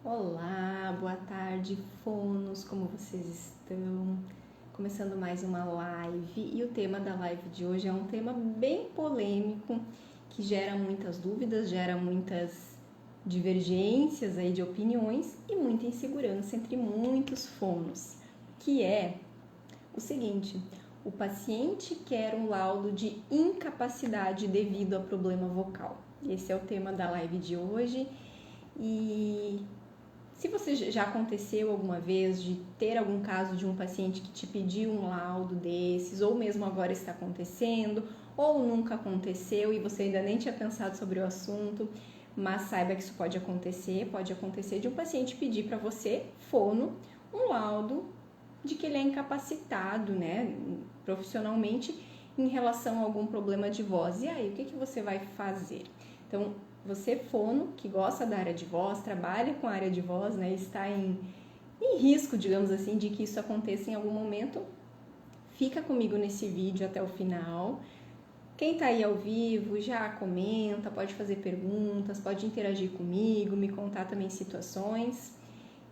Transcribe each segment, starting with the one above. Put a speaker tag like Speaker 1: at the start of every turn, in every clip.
Speaker 1: Olá, boa tarde, fonos, como vocês estão? Começando mais uma live e o tema da live de hoje é um tema bem polêmico que gera muitas dúvidas, gera muitas divergências aí de opiniões e muita insegurança entre muitos fonos, que é o seguinte: o paciente quer um laudo de incapacidade devido a problema vocal. Esse é o tema da live de hoje. E se você já aconteceu alguma vez de ter algum caso de um paciente que te pediu um laudo desses, ou mesmo agora está acontecendo, ou nunca aconteceu e você ainda nem tinha pensado sobre o assunto, mas saiba que isso pode acontecer de um paciente pedir para você, fono, um laudo de que ele é incapacitado, né, profissionalmente em relação a algum problema de voz. E aí, o que você vai fazer? Então, você, fono, que gosta da área de voz, trabalha com a área de voz, né, está em risco, digamos assim, de que isso aconteça em algum momento, fica comigo nesse vídeo até o final. Quem tá aí ao vivo já comenta, pode fazer perguntas, pode interagir comigo, me contar também situações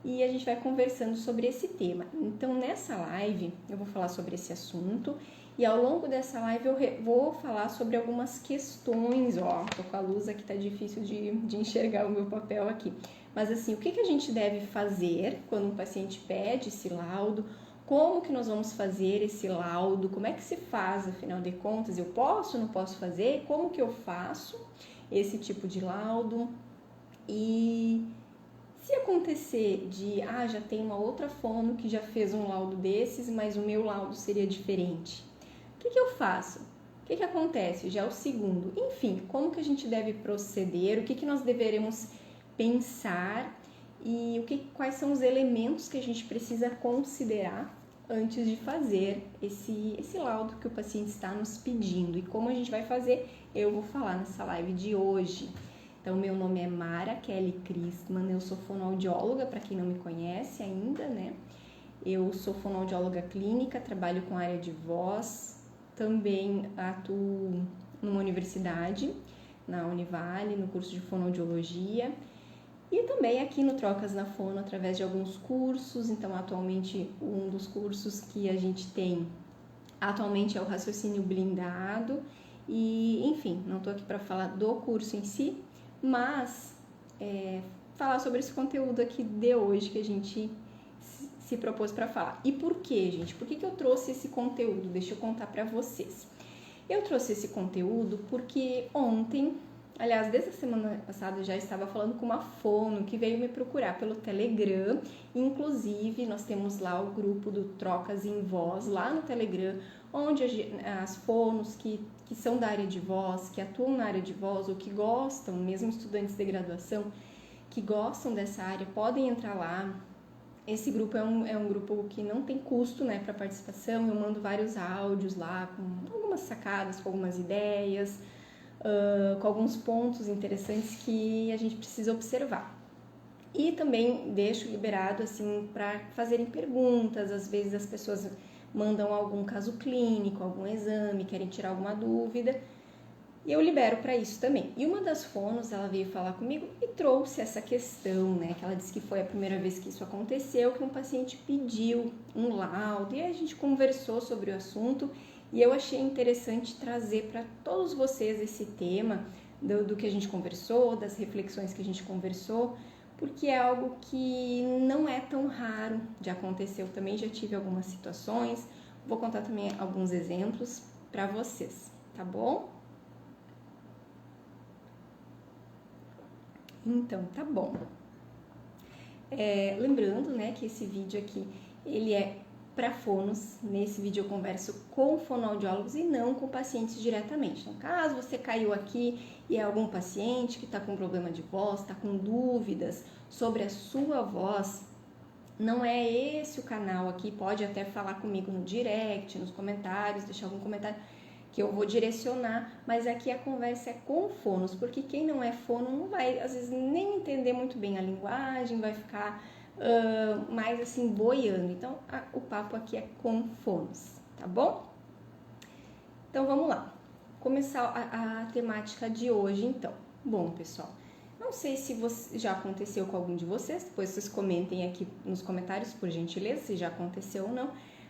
Speaker 1: e a gente vai conversando sobre esse tema. Então, nessa live, eu vou falar sobre esse assunto e ao longo dessa live eu vou falar sobre algumas questões. Tô com a luz aqui, tá difícil de enxergar o meu papel aqui. Mas assim, o que a gente deve fazer quando um paciente pede esse laudo? Como que nós vamos fazer esse laudo? Como é que se faz, afinal de contas? Eu posso, não posso fazer? Como que eu faço esse tipo de laudo? E se acontecer de, já tem uma outra fono que já fez um laudo desses, mas o meu laudo seria diferente, o que eu faço? O que acontece? Já é o segundo. Enfim, como que a gente deve proceder? O que nós deveremos pensar? E quais são os elementos que a gente precisa considerar antes de fazer esse laudo que o paciente está nos pedindo? E como a gente vai fazer, eu vou falar nessa live de hoje. Então, meu nome é Mara Kelly Christman, eu sou fonoaudióloga, para quem não me conhece ainda, né? Eu sou fonoaudióloga clínica, trabalho com a área de voz, também atuo numa universidade, na Univale, no curso de fonoaudiologia, e também aqui no Trocas na Fono, através de alguns cursos. Então, atualmente, um dos cursos que a gente tem atualmente é o raciocínio blindado, e enfim, não estou aqui para falar do curso em si, mas falar sobre esse conteúdo aqui de hoje que a gente se propôs para falar. E por que, gente? Por que eu trouxe esse conteúdo? Deixa eu contar para vocês. Eu trouxe esse conteúdo porque ontem, aliás, desde a semana passada eu já estava falando com uma fono que veio me procurar pelo Telegram. Inclusive, nós temos lá o grupo do Trocas em Voz, lá no Telegram, onde as fonos que são da área de voz, que atuam na área de voz ou que gostam, mesmo estudantes de graduação, que gostam dessa área, podem entrar lá. Esse grupo é um grupo que não tem custo, né, para participação. Eu mando vários áudios lá com algumas sacadas, com algumas ideias, com alguns pontos interessantes que a gente precisa observar. E também deixo liberado assim para fazerem perguntas. Às vezes as pessoas mandam algum caso clínico, algum exame, querem tirar alguma dúvida, e eu libero para isso também. E uma das fonos, ela veio falar comigo e trouxe essa questão, né, que ela disse que foi a primeira vez que isso aconteceu, que um paciente pediu um laudo, e a gente conversou sobre o assunto, e eu achei interessante trazer para todos vocês esse tema do que a gente conversou, das reflexões que a gente conversou, porque é algo que não é tão raro de acontecer. Eu também já tive algumas situações, vou contar também alguns exemplos para vocês, tá bom? Então, tá bom. Lembrando, né, que esse vídeo aqui, ele é para fonos. Nesse vídeo eu converso com fonoaudiólogos e não com pacientes diretamente. Então, caso você caiu aqui e é algum paciente que está com problema de voz, está com dúvidas sobre a sua voz, não é esse o canal aqui. Pode até falar comigo no direct, nos comentários, deixar algum comentário que eu vou direcionar, mas aqui a conversa é com fonos, porque quem não é fono não vai, às vezes, nem entender muito bem a linguagem, vai ficar mais assim, boiando. Então, o papo aqui é com fonos, tá bom? Então, vamos lá. Começar a temática de hoje, então. Bom, pessoal, não sei se já aconteceu com algum de vocês, depois vocês comentem aqui nos comentários, por gentileza, se já aconteceu ou não,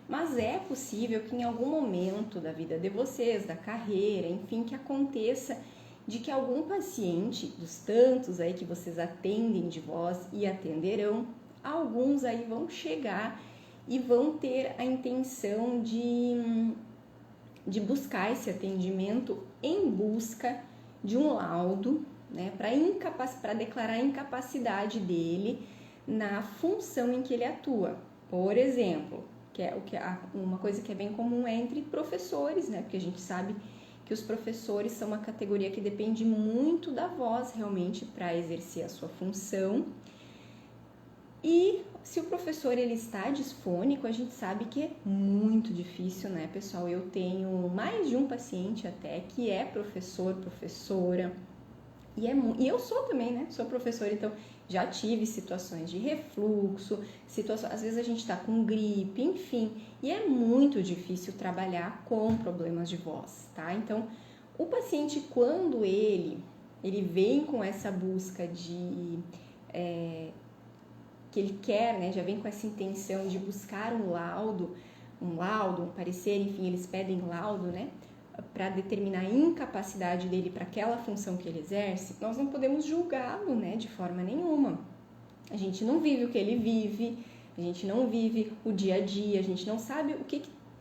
Speaker 1: mas é possível que em algum momento da vida de vocês, da carreira, enfim, que aconteça de que algum paciente, dos tantos aí que vocês atendem de voz e atenderão, alguns aí vão chegar e vão ter a intenção de buscar esse atendimento em busca de um laudo, né, para declarar a incapacidade dele na função em que ele atua. Por exemplo, uma coisa que é bem comum é entre professores, né, porque a gente sabe que os professores são uma categoria que depende muito da voz realmente para exercer a sua função. E se o professor ele está disfônico, a gente sabe que é muito difícil, né, pessoal? Eu tenho mais de um paciente até que é professor, professora, e eu sou também, né? Sou professora, então já tive situações de refluxo, às vezes a gente está com gripe, enfim, e é muito difícil trabalhar com problemas de voz, tá? Então, o paciente, quando ele vem com essa busca que ele quer, né, já vem com essa intenção de buscar um laudo, um parecer, enfim, eles pedem laudo, né, para determinar a incapacidade dele para aquela função que ele exerce, nós não podemos julgá-lo, né, de forma nenhuma. A gente não vive o que ele vive, a gente não vive o dia a dia, a gente não sabe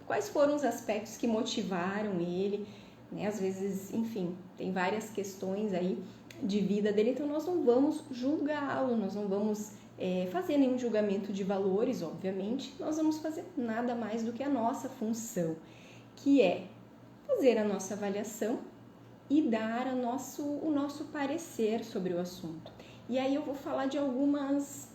Speaker 1: quais foram os aspectos que motivaram ele, né, às vezes, enfim, tem várias questões aí de vida dele, então nós não vamos julgá-lo, nós não vamos fazer nenhum julgamento de valores, obviamente, nós vamos fazer nada mais do que a nossa função, que é fazer a nossa avaliação e dar o nosso parecer sobre o assunto. E aí eu vou falar de alguns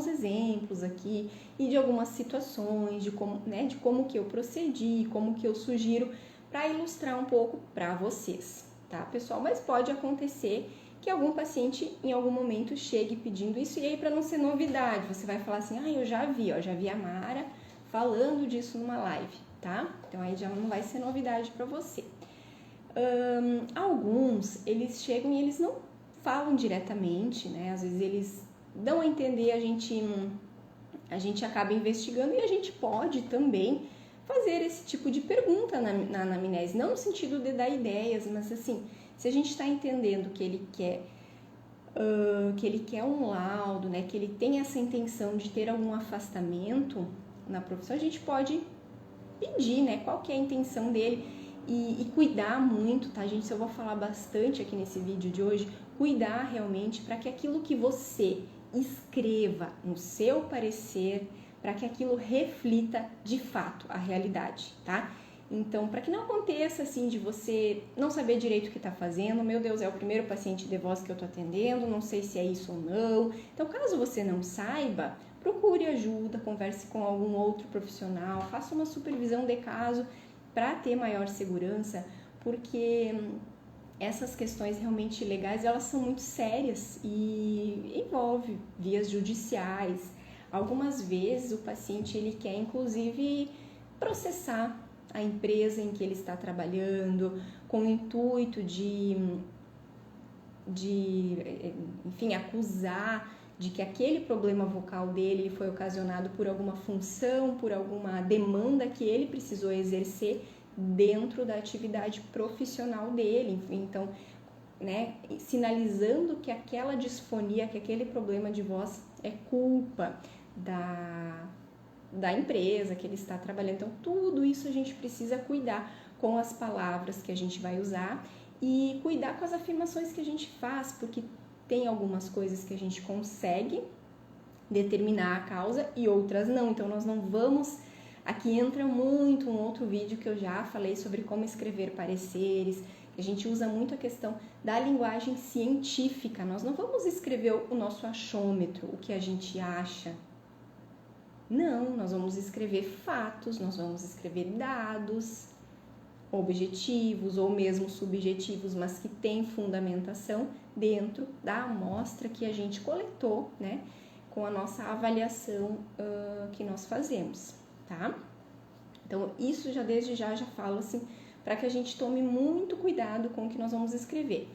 Speaker 1: exemplos aqui e de algumas situações, de como que eu procedi, como que eu sugiro, para ilustrar um pouco para vocês, tá, pessoal? Mas pode acontecer que algum paciente em algum momento chegue pedindo isso, e aí para não ser novidade, você vai falar assim, eu já vi a Mara falando disso numa live, tá? Então aí já não vai ser novidade para você. Alguns, eles chegam e eles não falam diretamente, né? Às vezes eles dão a entender, a gente acaba investigando e a gente pode também fazer esse tipo de pergunta na anamnese, não no sentido de dar ideias, mas assim, se a gente está entendendo que ele quer um laudo, né, que ele tem essa intenção de ter algum afastamento na profissão, a gente pode pedir, né, qual que é a intenção dele e cuidar muito, tá, gente? Isso eu vou falar bastante aqui nesse vídeo de hoje, cuidar realmente para que aquilo que você escreva no seu parecer, para que aquilo reflita de fato a realidade, tá? Então, para que não aconteça assim de você não saber direito o que está fazendo, meu Deus, é o primeiro paciente de voz que eu estou atendendo, não sei se é isso ou não. Então, caso você não saiba, procure ajuda, converse com algum outro profissional, faça uma supervisão de caso para ter maior segurança, porque essas questões realmente legais, elas são muito sérias e envolve vias judiciais. Algumas vezes o paciente ele quer inclusive processar a empresa em que ele está trabalhando, com o intuito de enfim, acusar de que aquele problema vocal dele foi ocasionado por alguma função, por alguma demanda que ele precisou exercer dentro da atividade profissional dele. Então, né, sinalizando que aquela disfonia, que aquele problema de voz é culpa da empresa que ele está trabalhando. Então, tudo isso a gente precisa cuidar com as palavras que a gente vai usar e cuidar com as afirmações que a gente faz, porque tem algumas coisas que a gente consegue determinar a causa e outras não. Então, nós não vamos... Aqui entra muito um outro vídeo que eu já falei sobre como escrever pareceres. A gente usa muito a questão da linguagem científica. Nós não vamos escrever o nosso achômetro, o que a gente acha. Não, nós vamos escrever fatos, nós vamos escrever dados objetivos ou mesmo subjetivos, mas que têm fundamentação dentro da amostra que a gente coletou, né, com a nossa avaliação que nós fazemos, tá? Então, isso já desde já falo assim, para que a gente tome muito cuidado com o que nós vamos escrever.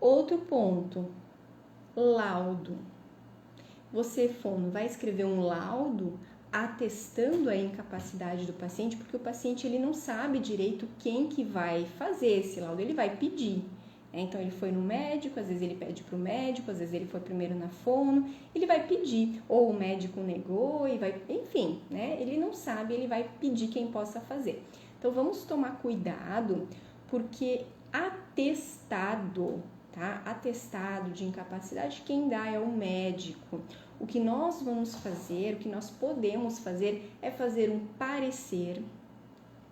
Speaker 1: Outro ponto, laudo. Você, fono, vai escrever um laudo atestando a incapacidade do paciente, porque o paciente ele não sabe direito quem que vai fazer esse laudo, ele vai pedir. Então, ele foi no médico, às vezes ele pede para o médico, às vezes ele foi primeiro na fono, ele vai pedir, ou o médico negou, e vai, enfim, né? Ele não sabe, ele vai pedir quem possa fazer. Então, vamos tomar cuidado, porque atestado, tá? Atestado de incapacidade, quem dá é o médico. O que nós vamos fazer, o que nós podemos fazer é fazer um parecer.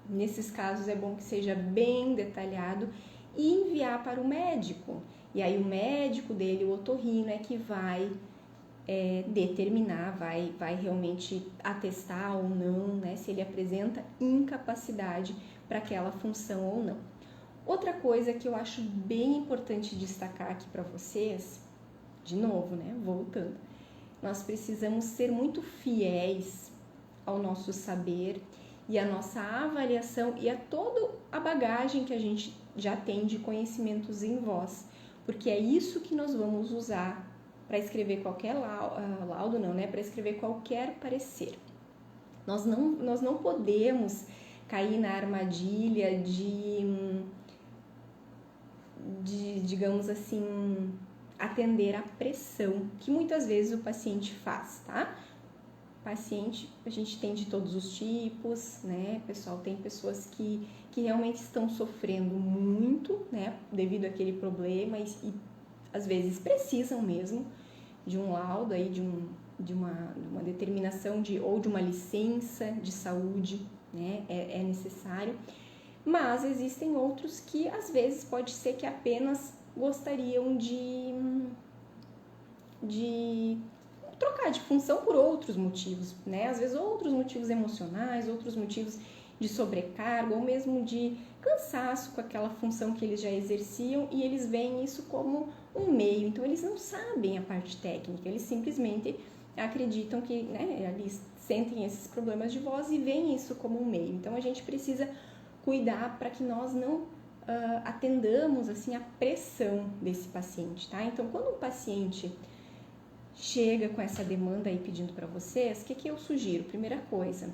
Speaker 1: Nesses casos é bom que seja bem detalhado e enviar para o médico. E aí o médico dele, o otorrino, é que vai determinar, vai realmente atestar ou não, né, se ele apresenta incapacidade para aquela função ou não. Outra coisa que eu acho bem importante destacar aqui para vocês, de novo, né, voltando, nós precisamos ser muito fiéis ao nosso saber e à nossa avaliação e a toda a bagagem que a gente já tem de conhecimentos em voz, porque é isso que nós vamos usar para escrever qualquer laudo, não, né? Para escrever qualquer parecer. Nós não podemos cair na armadilha de, digamos assim, atender à pressão que muitas vezes o paciente faz, tá? Paciente, a gente tem de todos os tipos, né? Pessoal, tem pessoas que realmente estão sofrendo muito, né? Devido àquele problema e às vezes precisam mesmo de um laudo aí, de uma determinação ou de uma licença de saúde, né? É necessário. Mas existem outros que às vezes pode ser que apenas gostariam de trocar de função por outros motivos, né? Às vezes outros motivos emocionais, outros motivos de sobrecarga ou mesmo de cansaço com aquela função que eles já exerciam e eles veem isso como um meio. Então, eles não sabem a parte técnica, eles simplesmente acreditam que, né, eles sentem esses problemas de voz e veem isso como um meio. Então, a gente precisa cuidar para que nós não atendamos assim a pressão desse paciente, tá? Então, quando o paciente chega com essa demanda aí pedindo para vocês, o que eu sugiro? Primeira coisa,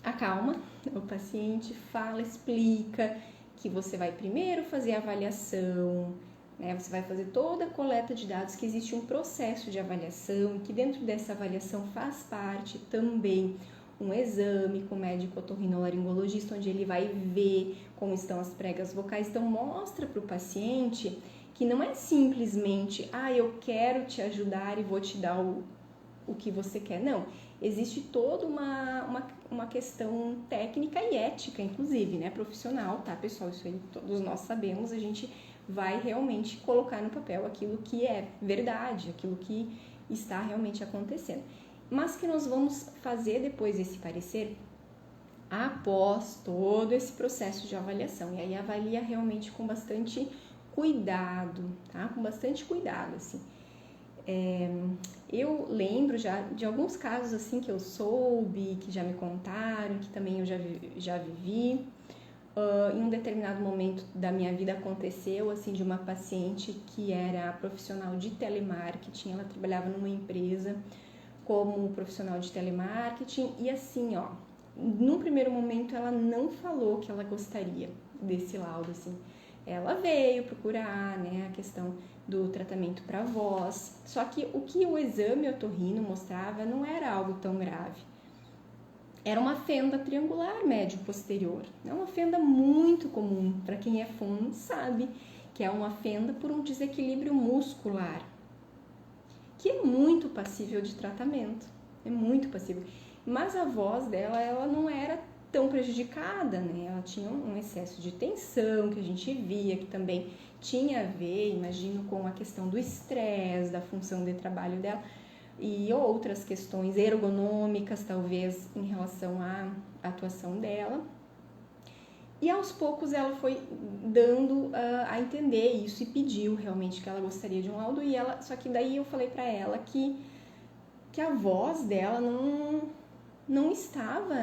Speaker 1: acalma o paciente, fala, explica que você vai primeiro fazer a avaliação, né? Você vai fazer toda a coleta de dados, que existe um processo de avaliação e que dentro dessa avaliação faz parte também um exame com o médico otorrinolaringologista, onde ele vai ver como estão as pregas vocais. Então, mostra para o paciente que não é simplesmente, eu quero te ajudar e vou te dar o que você quer. Não, existe toda uma questão técnica e ética, inclusive, né, profissional, tá, pessoal? Isso aí todos nós sabemos, a gente vai realmente colocar no papel aquilo que é verdade, aquilo que está realmente acontecendo. Mas que nós vamos fazer depois desse parecer após todo esse processo de avaliação. E aí avalia realmente com bastante cuidado, tá? Com bastante cuidado, assim. Eu lembro já de alguns casos, assim, que eu soube, que já me contaram, que também eu já vivi. Em um determinado momento da minha vida aconteceu, assim, de uma paciente que era profissional de telemarketing, ela trabalhava numa empresa como profissional de telemarketing e assim, num primeiro momento ela não falou que ela gostaria desse laudo, assim. Ela veio procurar, né, a questão do tratamento para voz, só que o que o exame otorrino mostrava não era algo tão grave. Era uma fenda triangular médio-posterior, é uma fenda muito comum, para quem é fono sabe que é uma fenda por um desequilíbrio muscular, que é muito passível de tratamento, é muito passível. Mas a voz dela, ela não era tão prejudicada, né? Ela tinha um excesso de tensão que a gente via, que também tinha a ver, imagino, com a questão do estresse, da função de trabalho dela e outras questões ergonômicas, talvez, em relação à atuação dela. E aos poucos ela foi dando a entender isso e pediu realmente que ela gostaria de um laudo. E ela, só que daí eu falei para ela que a voz dela não estava,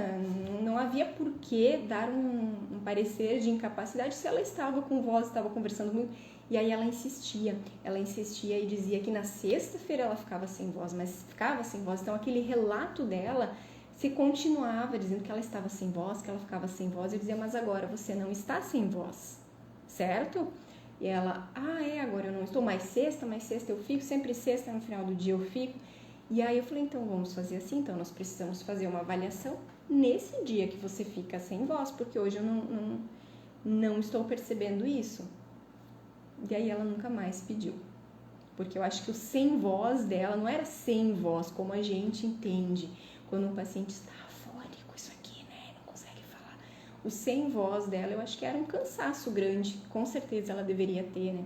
Speaker 1: não havia por que dar um parecer de incapacidade se ela estava com voz, estava conversando muito E aí ela insistia e dizia que na sexta-feira ela ficava sem voz, mas ficava sem voz. Então aquele relato dela se continuava dizendo que ela estava sem voz, que ela ficava sem voz. Eu dizia, mas agora você não está sem voz, certo? E ela, agora eu não estou, mais sexta eu fico, sempre sexta no final do dia eu fico. E aí eu falei, então vamos fazer assim, então nós precisamos fazer uma avaliação nesse dia que você fica sem voz, porque hoje eu não estou percebendo isso. E aí ela nunca mais pediu, porque eu acho que o sem voz dela não era sem voz, como a gente entende, quando um paciente está afônico, isso aqui, né, não consegue falar. O sem voz dela, eu acho que era um cansaço grande, com certeza ela deveria ter, né.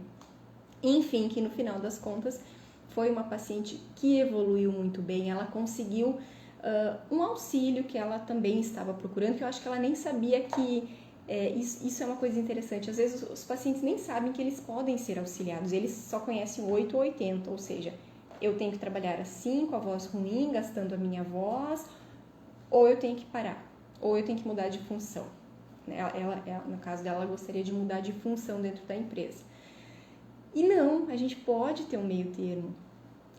Speaker 1: Enfim, que no final das contas, foi uma paciente que evoluiu muito bem, ela conseguiu um auxílio que ela também estava procurando, que eu acho que ela nem sabia que isso é uma coisa interessante. Às vezes os pacientes nem sabem que eles podem ser auxiliados, eles só conhecem o 8 ou 80, ou seja, eu tenho que trabalhar assim, com a voz ruim, gastando a minha voz, ou eu tenho que parar, ou eu tenho que mudar de função. No caso dela, ela gostaria de mudar de função dentro da empresa. E não, a gente pode ter um meio termo.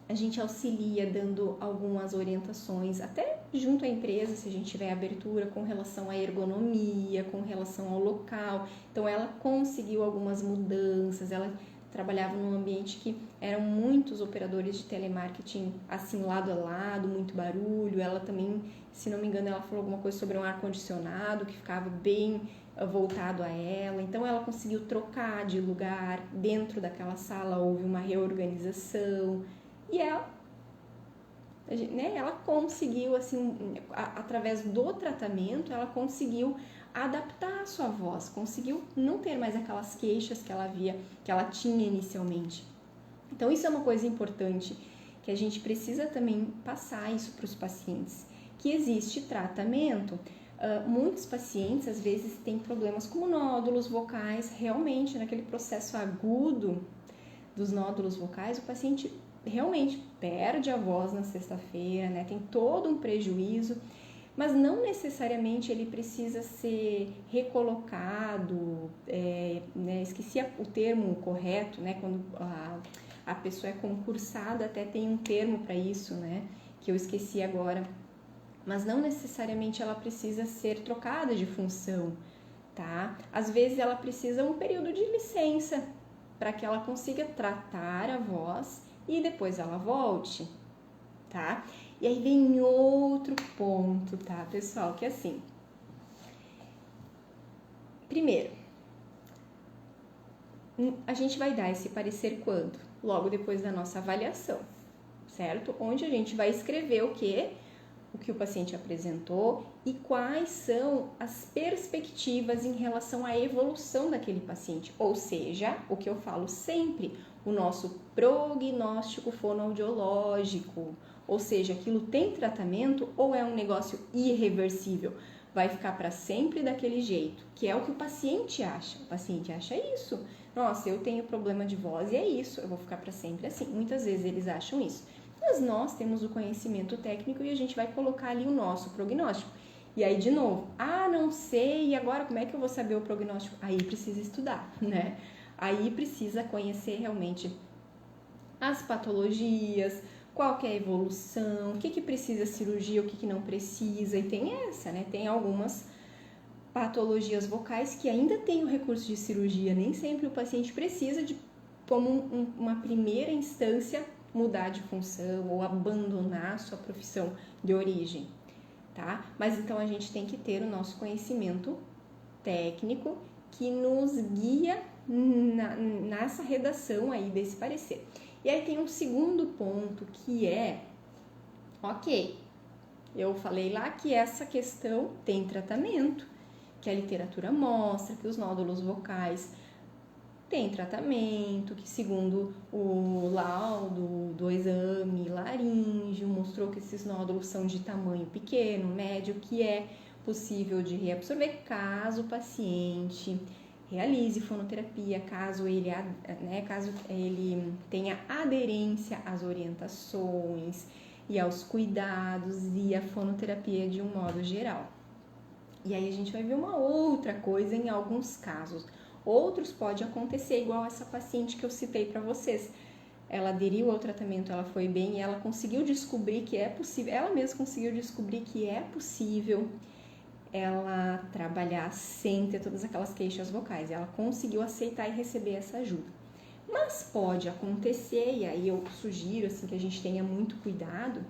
Speaker 1: A gente auxilia dando algumas orientações, até junto à empresa, se a gente tiver abertura com relação à ergonomia, com relação ao local. Então, ela conseguiu algumas mudanças, ela trabalhava num ambiente que eram muitos operadores de telemarketing, assim, lado a lado, muito barulho. Ela também, se não me engano, ela falou alguma coisa sobre um ar-condicionado que ficava bem voltado a ela. Então, ela conseguiu trocar de lugar. Dentro daquela sala houve uma reorganização. E ela conseguiu, assim, através do tratamento, ela conseguiu adaptar a sua voz, conseguiu não ter mais aquelas queixas que ela tinha inicialmente. Então, isso é uma coisa importante, que a gente precisa também passar isso para os pacientes, que existe tratamento. Muitos pacientes, às vezes, têm problemas como nódulos vocais, realmente, naquele processo agudo dos nódulos vocais, o paciente realmente perde a voz na sexta-feira, né? Tem todo um prejuízo, mas não necessariamente ele precisa ser recolocado, esqueci o termo correto, né? Quando a pessoa é concursada, até tem um termo para isso, né? Que eu esqueci agora, mas não necessariamente ela precisa ser trocada de função, tá? Às vezes ela precisa um período de licença para que ela consiga tratar a voz e depois ela volte, tá? E aí vem outro ponto, tá, pessoal? Que é assim, primeiro, a gente vai dar esse parecer quando? Logo depois da nossa avaliação, certo? Onde a gente vai escrever o que o paciente apresentou e quais são as perspectivas em relação à evolução daquele paciente. Ou seja, o que eu falo sempre, o nosso prognóstico fonoaudiológico. Ou seja, aquilo tem tratamento ou é um negócio irreversível? Vai ficar para sempre daquele jeito, que é o que o paciente acha. O paciente acha isso. Nossa, eu tenho problema de voz e é isso, eu vou ficar para sempre assim. Muitas vezes eles acham isso. Mas nós temos o conhecimento técnico e a gente vai colocar ali o nosso prognóstico. E aí, de novo, não sei, e agora como é que eu vou saber o prognóstico? Aí precisa estudar, né? Aí precisa conhecer realmente as patologias, qual que é a evolução, o que precisa cirurgia, o que não precisa. E tem né? Tem algumas patologias vocais que ainda tem o recurso de cirurgia. Nem sempre o paciente precisa de, como uma primeira instância, mudar de função ou abandonar a sua profissão de origem, tá? Mas então a gente tem que ter o nosso conhecimento técnico que nos guia nessa redação aí desse parecer. E aí tem um segundo ponto que é, ok, eu falei lá que essa questão tem tratamento, que a literatura mostra que os nódulos vocais tem tratamento, que segundo o laudo do exame laríngeo mostrou que esses nódulos são de tamanho pequeno, médio, que é possível de reabsorver caso o paciente realize fonoterapia, caso ele tenha aderência às orientações e aos cuidados e à fonoterapia de um modo geral. E aí a gente vai ver uma outra coisa em alguns casos, Outros pode acontecer igual essa paciente que eu citei para vocês. Ela aderiu ao tratamento, ela foi bem e ela conseguiu descobrir que é possível, ela mesma conseguiu descobrir que é possível ela trabalhar sem ter todas aquelas queixas vocais. Ela conseguiu aceitar e receber essa ajuda. Mas pode acontecer, e aí eu sugiro assim, que a gente tenha muito cuidado,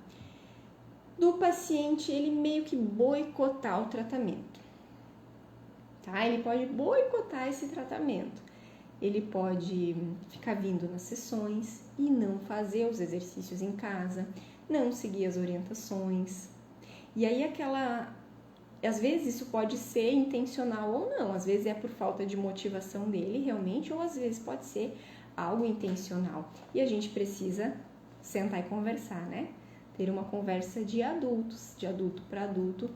Speaker 1: do paciente ele meio que boicotar o tratamento. Tá? Ele pode boicotar esse tratamento. Ele pode ficar vindo nas sessões e não fazer os exercícios em casa, não seguir as orientações. E aí às vezes isso pode ser intencional ou não, às vezes é por falta de motivação dele realmente, ou às vezes pode ser algo intencional. E a gente precisa sentar e conversar, né? Ter uma conversa de adultos, de adulto para adulto,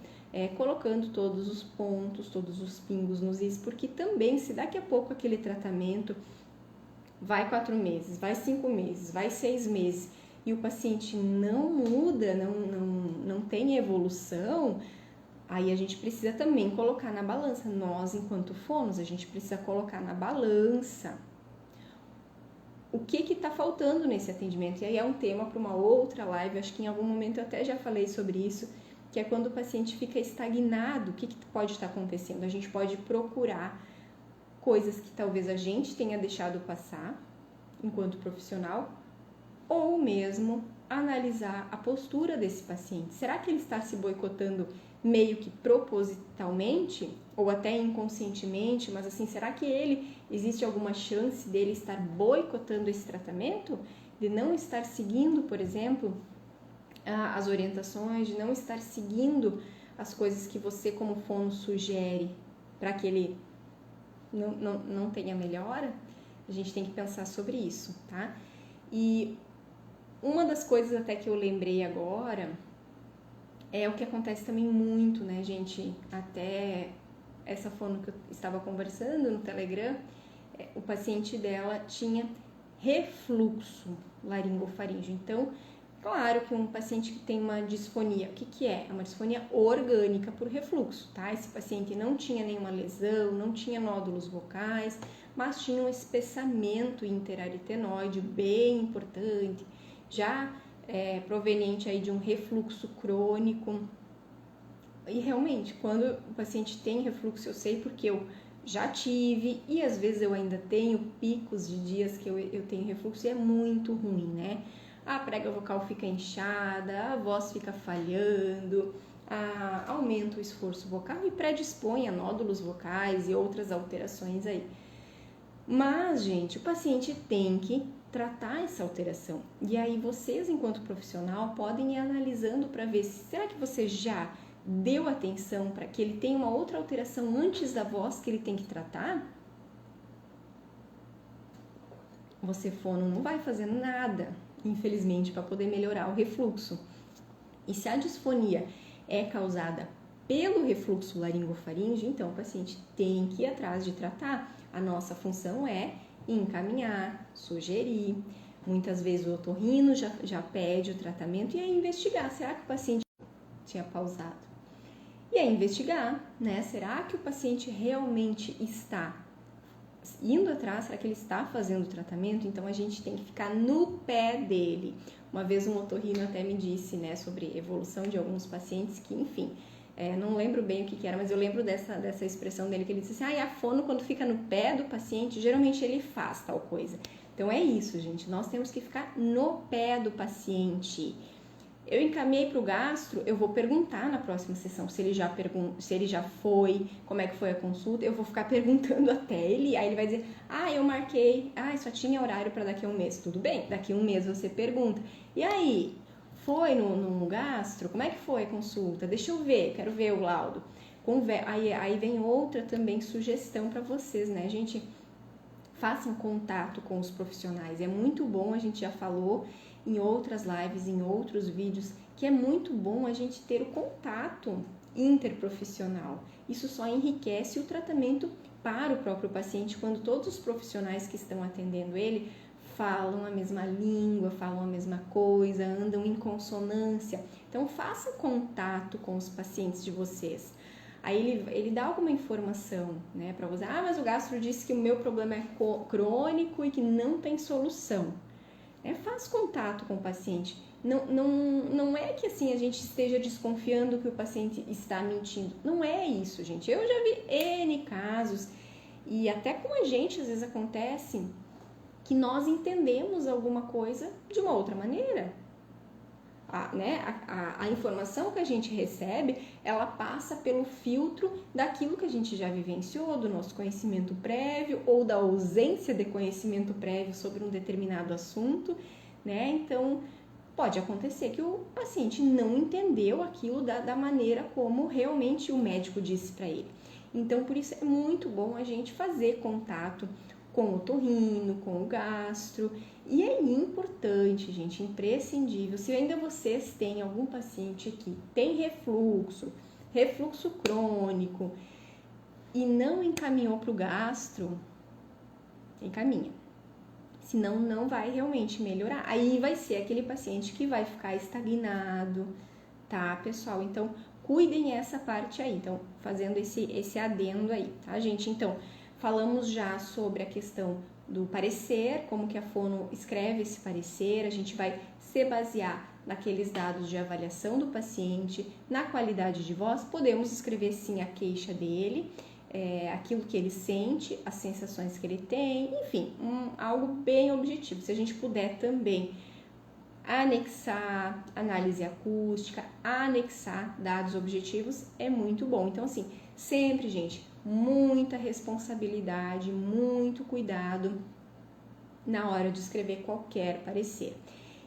Speaker 1: colocando todos os pontos, todos os pingos nos is, porque também se daqui a pouco aquele tratamento vai 4 meses, vai 5 meses, vai 6 meses e o paciente não muda, não tem evolução, aí a gente precisa também colocar na balança. Nós, enquanto fonos, a gente precisa colocar na balança o que está faltando nesse atendimento. E aí é um tema para uma outra live, acho que em algum momento eu até já falei sobre isso, que é quando o paciente fica estagnado, o que pode estar acontecendo? A gente pode procurar coisas que talvez a gente tenha deixado passar enquanto profissional, ou mesmo analisar a postura desse paciente. Será que ele está se boicotando meio que propositalmente ou até inconscientemente, mas assim, será que existe alguma chance dele estar boicotando esse tratamento? De não estar seguindo, por exemplo, as orientações, de não estar seguindo as coisas que você como fono sugere para que ele não tenha melhora? A gente tem que pensar sobre isso, tá? E uma das coisas até que eu lembrei agora é o que acontece também muito, né, gente? Até essa fono que eu estava conversando no Telegram, o paciente dela tinha refluxo laringofaríngeo. Então, claro que um paciente que tem uma disfonia, o que é? É uma disfonia orgânica por refluxo, tá? Esse paciente não tinha nenhuma lesão, não tinha nódulos vocais, mas tinha um espessamento interaritenoide bem importante, já proveniente aí de um refluxo crônico. E realmente, quando o paciente tem refluxo, eu sei porque eu já tive e às vezes eu ainda tenho picos de dias que eu tenho refluxo e é muito ruim, né? A prega vocal fica inchada, a voz fica falhando, aumenta o esforço vocal e predispõe a nódulos vocais e outras alterações aí. Mas, gente, o paciente tem que tratar essa alteração. E aí vocês, enquanto profissional, podem ir analisando para ver se será que você já deu atenção para que ele tenha uma outra alteração antes da voz que ele tem que tratar? Você, fono, não vai fazer nada, infelizmente, para poder melhorar o refluxo. E se a disfonia é causada pelo refluxo laringofaríngeo, então o paciente tem que ir atrás de tratar. A nossa função é encaminhar, sugerir. Muitas vezes o otorrino já pede o tratamento e aí investigar. Será que o paciente tinha pausado? E aí investigar, né? Será que o paciente realmente está indo atrás? Será que ele está fazendo o tratamento? Então a gente tem que ficar no pé dele. Uma vez um otorrino até me disse, né, sobre evolução de alguns pacientes que, enfim, não lembro bem o que era, mas eu lembro dessa expressão dele, que ele disse assim, a fono quando fica no pé do paciente, geralmente ele faz tal coisa. Então é isso, gente, nós temos que ficar no pé do paciente. Eu encaminhei para o gastro, eu vou perguntar na próxima sessão se ele já foi, como é que foi a consulta, eu vou ficar perguntando até ele, aí ele vai dizer, eu marquei, só tinha horário para daqui a um mês. Tudo bem, daqui a um mês você pergunta. E aí, foi no gastro? Como é que foi a consulta? Deixa eu ver, quero ver o laudo. Aí vem outra também sugestão para vocês, né, gente? Façam contato com os profissionais, é muito bom, a gente já falou em outras lives, em outros vídeos, que é muito bom a gente ter o contato interprofissional. Isso só enriquece o tratamento para o próprio paciente, quando todos os profissionais que estão atendendo ele falam a mesma língua, falam a mesma coisa, andam em consonância. Então, façam contato com os pacientes de vocês. Aí ele dá alguma informação, né, para você. Ah, mas o gastro disse que o meu problema é crônico e que não tem solução. Faz contato com o paciente. Não é que assim a gente esteja desconfiando que o paciente está mentindo. Não é isso, gente. Eu já vi N casos, e até com a gente às vezes acontece, que nós entendemos alguma coisa de uma outra maneira. A informação que a gente recebe, ela passa pelo filtro daquilo que a gente já vivenciou, do nosso conhecimento prévio ou da ausência de conhecimento prévio sobre um determinado assunto, né? Então, pode acontecer que o paciente não entendeu aquilo da maneira como realmente o médico disse para ele. Então, por isso é muito bom a gente fazer contato com o otorrino, com o gastro. E é importante, gente, imprescindível, se ainda vocês têm algum paciente que tem refluxo crônico, e não encaminhou para o gastro, encaminha. Senão não vai realmente melhorar. Aí vai ser aquele paciente que vai ficar estagnado, tá, pessoal? Então, cuidem essa parte aí. Então, fazendo esse adendo aí, tá, gente? Então, falamos já sobre a questão do parecer, como que a fono escreve esse parecer. A gente vai se basear naqueles dados de avaliação do paciente, na qualidade de voz. Podemos escrever sim a queixa dele, aquilo que ele sente, as sensações que ele tem, enfim, algo bem objetivo. Se a gente puder também anexar análise acústica, anexar dados objetivos, é muito bom. Então, assim, sempre, gente, muita responsabilidade, muito cuidado na hora de escrever qualquer parecer.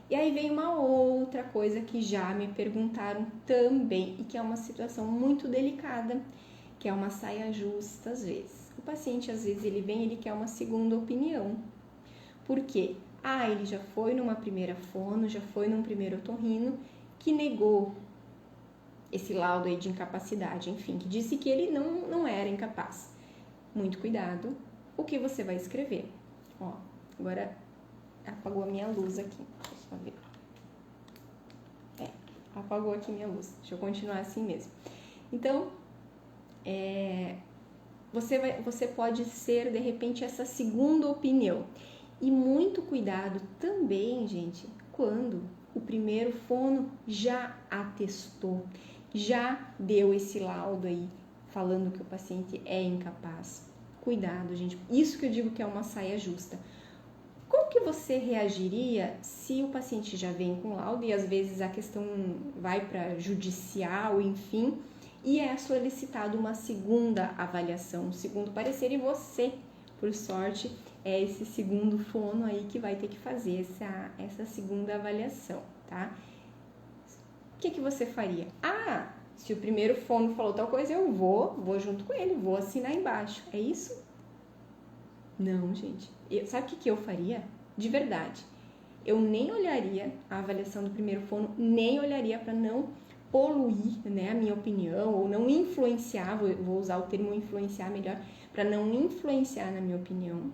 Speaker 1: E aí vem uma outra coisa que já me perguntaram também, e que é uma situação muito delicada, que é uma saia justa às vezes. O paciente, às vezes, ele vem, ele quer uma segunda opinião. Por quê? Ele já foi numa primeira fono, já foi num primeiro otorrino, que negou esse laudo aí de incapacidade, enfim, que disse que ele não era incapaz. Muito cuidado, o que você vai escrever. Ó, agora apagou a minha luz aqui, deixa eu ver. Apagou aqui minha luz, deixa eu continuar assim mesmo. Então, você pode ser, de repente, essa segunda opinião. E muito cuidado também, gente, quando o primeiro fono já atestou, já deu esse laudo aí, falando que o paciente é incapaz. Cuidado, gente. Isso que eu digo que é uma saia justa. Como que você reagiria se o paciente já vem com laudo e às vezes a questão vai para judicial, enfim, e é solicitado uma segunda avaliação, um segundo parecer, e você, por sorte, é esse segundo fono aí que vai ter que fazer essa segunda avaliação, tá? O que você faria? Se o primeiro fono falou tal coisa, eu vou junto com ele, vou assinar embaixo. É isso? Não, gente. Sabe o que eu faria? De verdade. Eu nem olharia a avaliação do primeiro fono, nem olharia para não poluir, né, a minha opinião, ou não influenciar, vou usar o termo influenciar melhor, para não influenciar na minha opinião.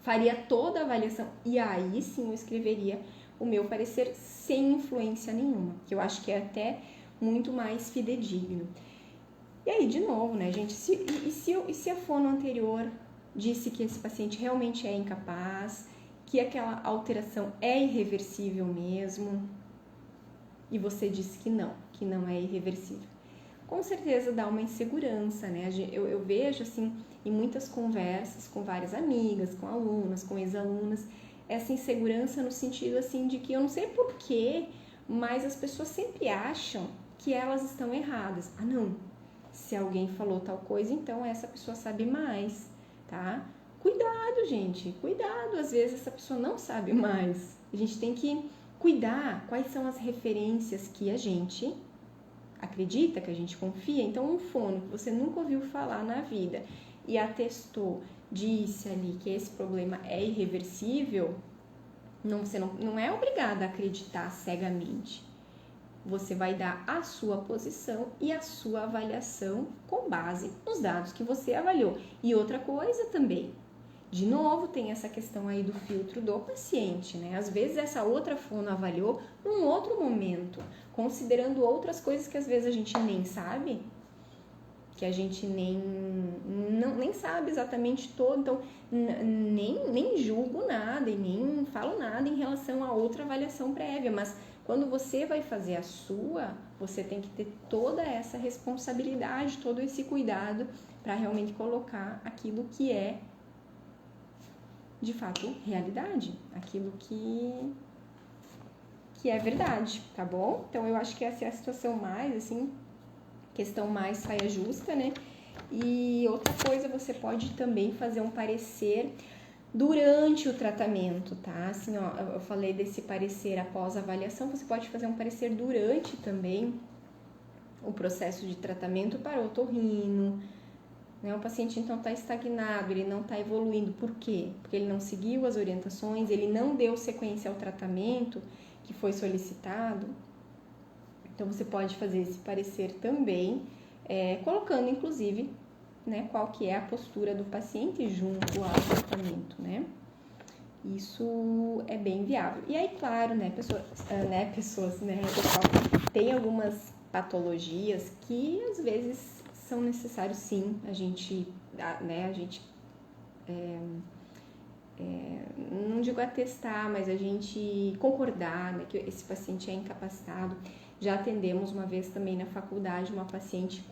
Speaker 1: Faria toda a avaliação e aí sim eu escreveria o meu parecer sem influência nenhuma, que eu acho que é até muito mais fidedigno. E aí, de novo, né, gente, se a fono anterior disse que esse paciente realmente é incapaz, que aquela alteração é irreversível mesmo, e você disse que não é irreversível, com certeza dá uma insegurança, né? Eu vejo, assim, em muitas conversas com várias amigas, com alunas, com ex-alunas, essa insegurança no sentido, assim, de que eu não sei porquê, mas as pessoas sempre acham que elas estão erradas. Não, se alguém falou tal coisa, então essa pessoa sabe mais, tá? Cuidado, gente, cuidado, às vezes essa pessoa não sabe mais. A gente tem que cuidar quais são as referências que a gente acredita, que a gente confia. Então, um fono que você nunca ouviu falar na vida e atestou, disse ali que esse problema é irreversível, você não é obrigada a acreditar cegamente. Você vai dar a sua posição e a sua avaliação com base nos dados que você avaliou. E outra coisa também, de novo, tem essa questão aí do filtro do paciente, né? Às vezes essa outra fono avaliou num outro momento, considerando outras coisas que às vezes a gente nem sabe. que a gente nem sabe exatamente todo, então nem julgo nada e nem falo nada em relação a outra avaliação prévia, mas quando você vai fazer a sua, você tem que ter toda essa responsabilidade, todo esse cuidado para realmente colocar aquilo que é, de fato, realidade, aquilo que é verdade, tá bom? Então, eu acho que essa é a situação mais, assim, questão mais saia justa, né? E outra coisa, você pode também fazer um parecer durante o tratamento, tá? Assim, ó, eu falei desse parecer após a avaliação, você pode fazer um parecer durante também o processo de tratamento para o otorrino, né? O paciente então está estagnado, ele não está evoluindo. Por quê? Porque ele não seguiu as orientações, ele não deu sequência ao tratamento que foi solicitado. Então, você pode fazer esse parecer também, colocando, inclusive, né, qual que é a postura do paciente junto ao tratamento, né? Isso é bem viável. E aí, claro, né, pessoal, tem algumas patologias que, às vezes, são necessários, sim, a gente não digo atestar, mas a gente concordar, né, que esse paciente é incapacitado. Já atendemos uma vez também na faculdade uma paciente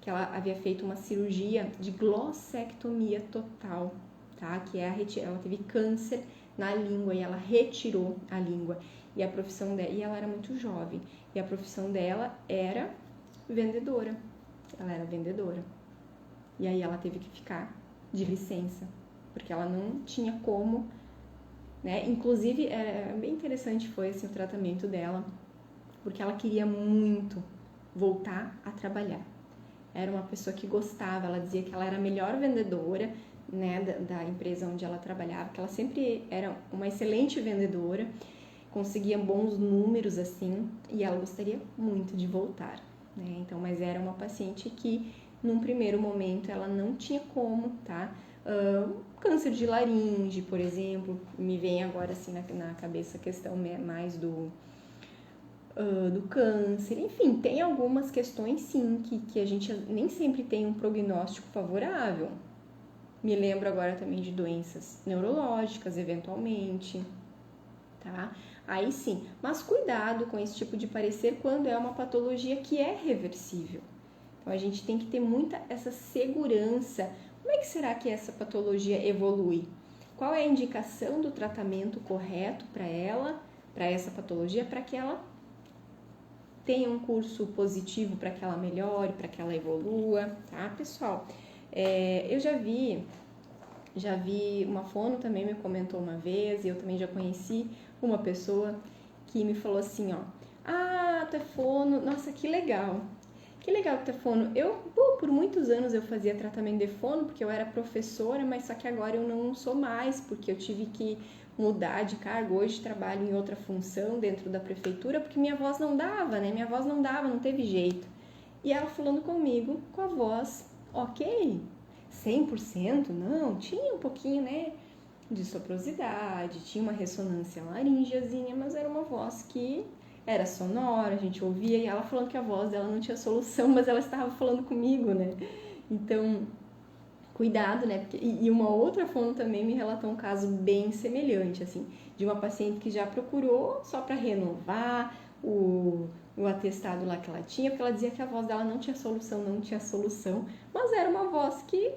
Speaker 1: que ela havia feito uma cirurgia de glossectomia total, tá? Que ela teve câncer na língua e ela retirou a língua. E a profissão dela, e ela era muito jovem, e a profissão dela era vendedora. Ela era vendedora. E aí ela teve que ficar de licença, porque ela não tinha como, né? Inclusive, bem interessante foi assim, o tratamento dela, porque ela queria muito voltar a trabalhar. Era uma pessoa que gostava, ela dizia que ela era a melhor vendedora, né, da empresa onde ela trabalhava, que ela sempre era uma excelente vendedora, conseguia bons números assim, e ela gostaria muito de voltar, né? Então, mas era uma paciente que, num primeiro momento, ela não tinha como, tá? Câncer de laringe, por exemplo, me vem agora assim na cabeça a questão mais do câncer, enfim, tem algumas questões sim que a gente nem sempre tem um prognóstico favorável. Me lembro agora também de doenças neurológicas, eventualmente, tá? Aí sim, mas cuidado com esse tipo de parecer quando é uma patologia que é reversível. Então a gente tem que ter muita essa segurança. Como é que será que essa patologia evolui? Qual é a indicação do tratamento correto para ela, para essa patologia, para que ela tenha um curso positivo, para que ela melhore, para que ela evolua, tá, pessoal? Eu já vi uma fono também me comentou uma vez, e eu também já conheci uma pessoa que me falou assim, ó, tu é fono, nossa, que legal que tu é fono. Por muitos anos eu fazia tratamento de fono, porque eu era professora, mas só que agora eu não sou mais, porque eu tive que mudar de cargo, hoje trabalho em outra função dentro da prefeitura, porque minha voz não dava, né? Minha voz não dava, não teve jeito. E ela falando comigo, com a voz, ok, 100%, não, tinha um pouquinho, né, de soprosidade, tinha uma ressonância laríngeazinha, mas era uma voz que era sonora, a gente ouvia, e ela falando que a voz dela não tinha solução, mas ela estava falando comigo, né? Então, cuidado, né? E uma outra fono também me relatou um caso bem semelhante, assim, de uma paciente que já procurou só para renovar o atestado lá que ela tinha, porque ela dizia que a voz dela não tinha solução, mas era uma voz que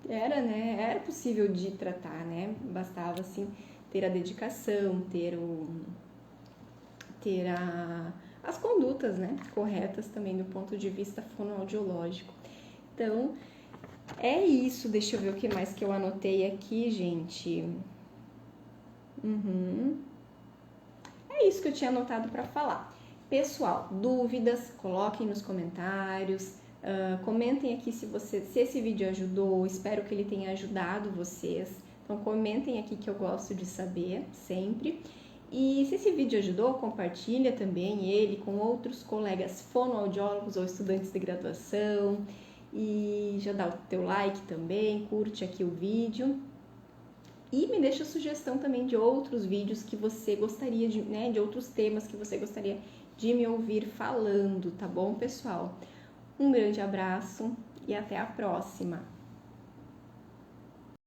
Speaker 1: era, né, era possível de tratar, né, bastava, assim, ter a dedicação, ter as condutas, né, corretas também do ponto de vista fonoaudiológico. Então, é isso, deixa eu ver o que mais que eu anotei aqui, gente. É isso que eu tinha anotado para falar. Pessoal, dúvidas, coloquem nos comentários, comentem aqui se esse vídeo ajudou, espero que ele tenha ajudado vocês. Então, comentem aqui que eu gosto de saber, sempre. E se esse vídeo ajudou, compartilha também ele com outros colegas fonoaudiólogos ou estudantes de graduação. E já dá o teu like também, curte aqui o vídeo. E me deixa sugestão também de outros vídeos que você gostaria de, né, de outros temas que você gostaria de me ouvir falando, tá bom, pessoal? Um grande abraço e até a próxima!